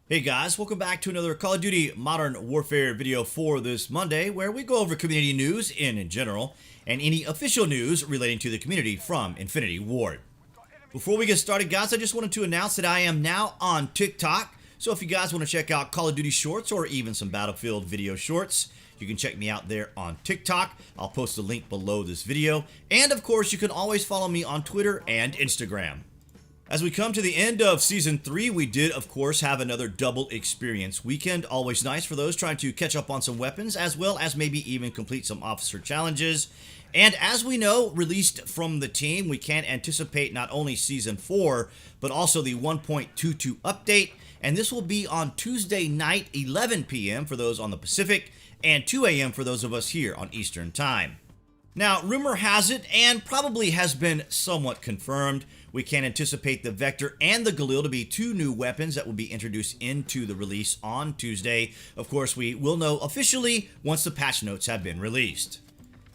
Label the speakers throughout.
Speaker 1: Hey guys, welcome back to another Call of Duty Modern Warfare video for this Monday, where we go over community news in general and any official news relating to the community from Infinity Ward. Before we get started, guys, I just wanted to announce that I am now on TikTok, so if you guys want to check out Call of Duty shorts or even some Battlefield video shorts, you can check me out there on TikTok. I'll post a link below this video, and of course you can always follow me on Twitter and Instagram. As we come to the end of Season 3, we did, of course, have another double experience weekend. Always nice for those trying to catch up on some weapons, as well as maybe even complete some officer challenges. And as we know, released from the team, we can anticipate not only Season 4, but also the 1.22 update. And this will be on Tuesday night, 11 p.m. for those on the Pacific, and 2 a.m. for those of us here on Eastern Time. Now, rumor has it, and probably has been somewhat confirmed, we can anticipate the Vector and the Galil to be two new weapons that will be introduced into the release on Tuesday. Of course, we will know officially once the patch notes have been released.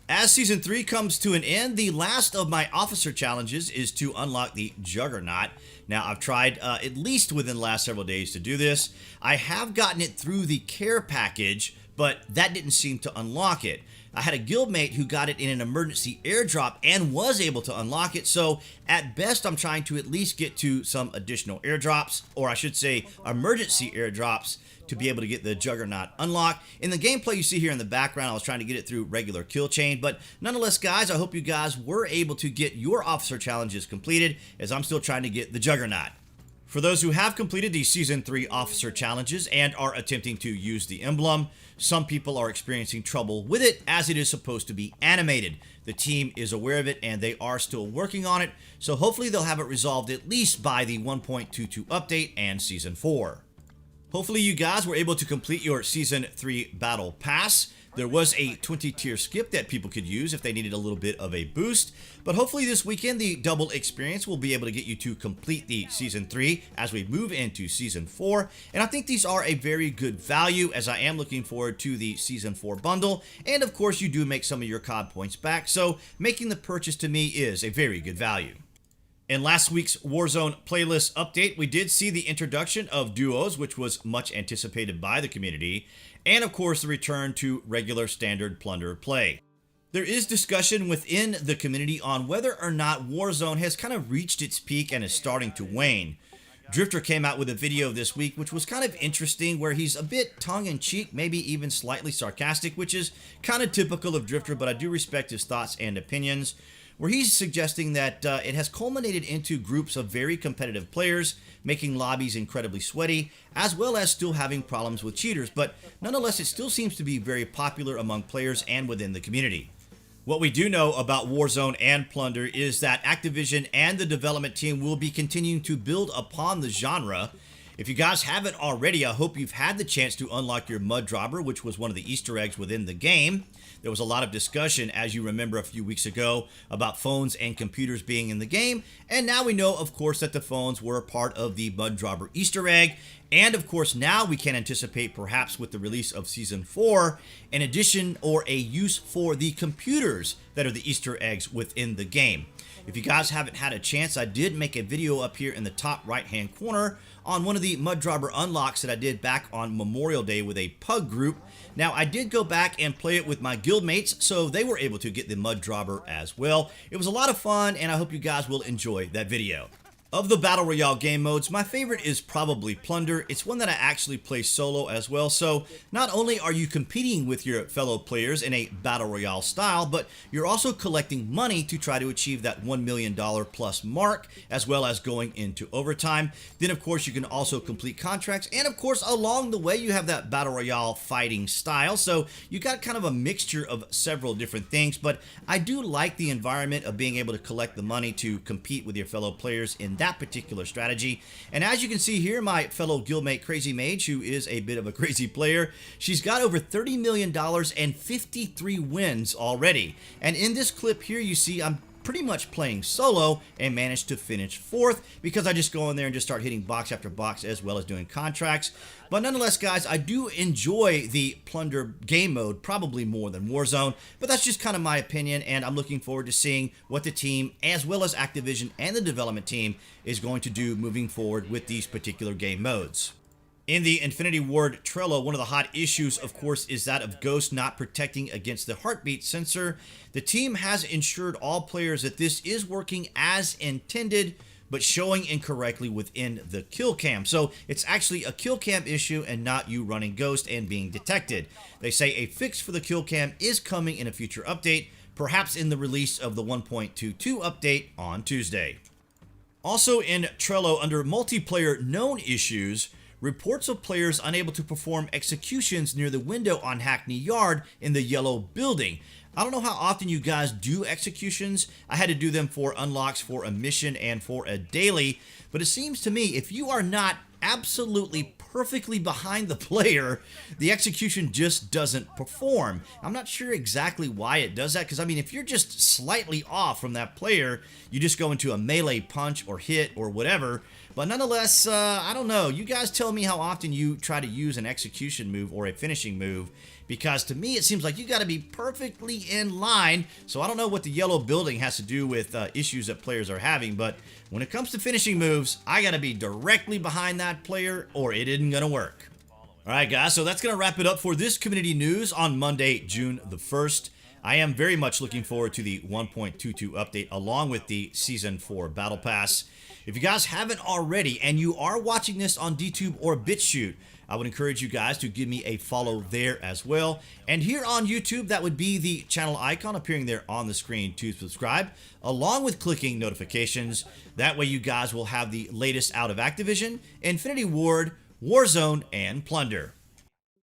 Speaker 1: As Season 3 comes to an end, the last of my officer challenges is to unlock the Juggernaut. Now, I've tried at least within the last several days to do this. I have gotten it through the care package, but that didn't seem to unlock it. I had a guildmate who got it in an emergency airdrop and was able to unlock it, so at best I'm trying to at least get to some additional airdrops, or I should say emergency airdrops, to be able to get the Juggernaut unlocked. In the gameplay you see here in the background, I was trying to get it through regular kill chain, but nonetheless, guys, I hope you guys were able to get your officer challenges completed, as I'm still trying to get the Juggernaut. For those who have completed the Season 3 officer challenges and are attempting to use the emblem, some people are experiencing trouble with it as it is supposed to be animated. The team is aware of it and they are still working on it, so hopefully they'll have it resolved at least by the 1.22 update and Season 4. Hopefully you guys were able to complete your Season 3 Battle Pass. There was a 20-tier skip that people could use if they needed a little bit of a boost, but hopefully this weekend the double experience will be able to get you to complete the Season 3 as we move into Season 4, and I think these are a very good value as I am looking forward to the Season 4 bundle, and of course you do make some of your COD points back, so making the purchase to me is a very good value. In last week's Warzone playlist update, we did see the introduction of duos, which was much anticipated by the community, and of course the return to regular standard plunder play. There is discussion within the community on whether or not Warzone has kind of reached its peak and is starting to wane. Drifter came out with a video this week which was kind of interesting, where he's a bit tongue-in-cheek, maybe even slightly sarcastic, which is kind of typical of Drifter, but I do respect his thoughts and opinions, where he's suggesting that it has culminated into groups of very competitive players, making lobbies incredibly sweaty, as well as still having problems with cheaters, but nonetheless it still seems to be very popular among players and within the community. What we do know about Warzone and Plunder is that Activision and the development team will be continuing to build upon the genre. If you guys haven't already, I hope you've had the chance to unlock your Mud Dropper, which was one of the Easter eggs within the game. There was a lot of discussion, as you remember a few weeks ago, about phones and computers being in the game, and now we know, of course, that the phones were a part of the Mud Dropper Easter egg, and of course now we can anticipate, perhaps with the release of Season 4, an addition or a use for the computers that are the Easter eggs within the game. If you guys haven't had a chance, I did make a video up here in the top right hand corner on one of the Mud Dropper unlocks that I did back on Memorial Day with a pug group. Now, I did go back and play it with my guildmates, so they were able to get the Mud Dropper as well. It was a lot of fun, and I hope you guys will enjoy that video. Of the Battle Royale game modes, my favorite is probably Plunder. It's one that I actually play solo as well, so not only are you competing with your fellow players in a Battle Royale style, but you're also collecting money to try to achieve that $1 million plus mark, as well as going into overtime. Then, of course, you can also complete contracts, and of course, along the way, you have that Battle Royale fighting style, so you got kind of a mixture of several different things, but I do like the environment of being able to collect the money to compete with your fellow players in that particular strategy. And as you can see here, my fellow guildmate Crazy Mage, who is a bit of a crazy player, she's got over $30 million and 53 wins already. And in this clip here, you see I'm pretty much playing solo and managed to finish 4th because I just go in there and just start hitting box after box as well as doing contracts. But nonetheless, guys, I do enjoy the Plunder game mode probably more than Warzone, but that's just kind of my opinion, and I'm looking forward to seeing what the team, as well as Activision and the development team, is going to do moving forward with these particular game modes. In the Infinity Ward Trello, one of the hot issues, of course, is that of Ghost not protecting against the heartbeat sensor. The team has ensured all players that this is working as intended, but showing incorrectly within the kill cam. So it's actually a kill cam issue and not you running Ghost and being detected. They say a fix for the kill cam is coming in a future update, perhaps in the release of the 1.22 update on Tuesday. Also in Trello, under multiplayer known issues, reports of players unable to perform executions near the window on Hackney Yard in the yellow building. I don't know how often you guys do executions. I had to do them for unlocks for a mission and for a daily, but it seems to me if you are not absolutely perfectly behind the player, the execution just doesn't perform. I'm not sure exactly why it does that, because I mean, if you're just slightly off from that player, you just go into a melee punch or hit or whatever. But nonetheless, I don't know. You guys tell me how often you try to use an execution move or a finishing move, because to me it seems like you got to be perfectly in line. So I don't know what the yellow building has to do with issues that players are having, but when it comes to finishing moves, I got to be directly behind that player or it isn't going to work. All right, guys, so that's going to wrap it up for this community news on Monday, June the 1st. I am very much looking forward to the 1.22 update along with the Season 4 Battle Pass. If you guys haven't already and you are watching this on DTube or BitChute, I would encourage you guys to give me a follow there as well. And here on YouTube, that would be the channel icon appearing there on the screen to subscribe, along with clicking notifications. That way you guys will have the latest out of Activision, Infinity Ward, Warzone, and Plunder.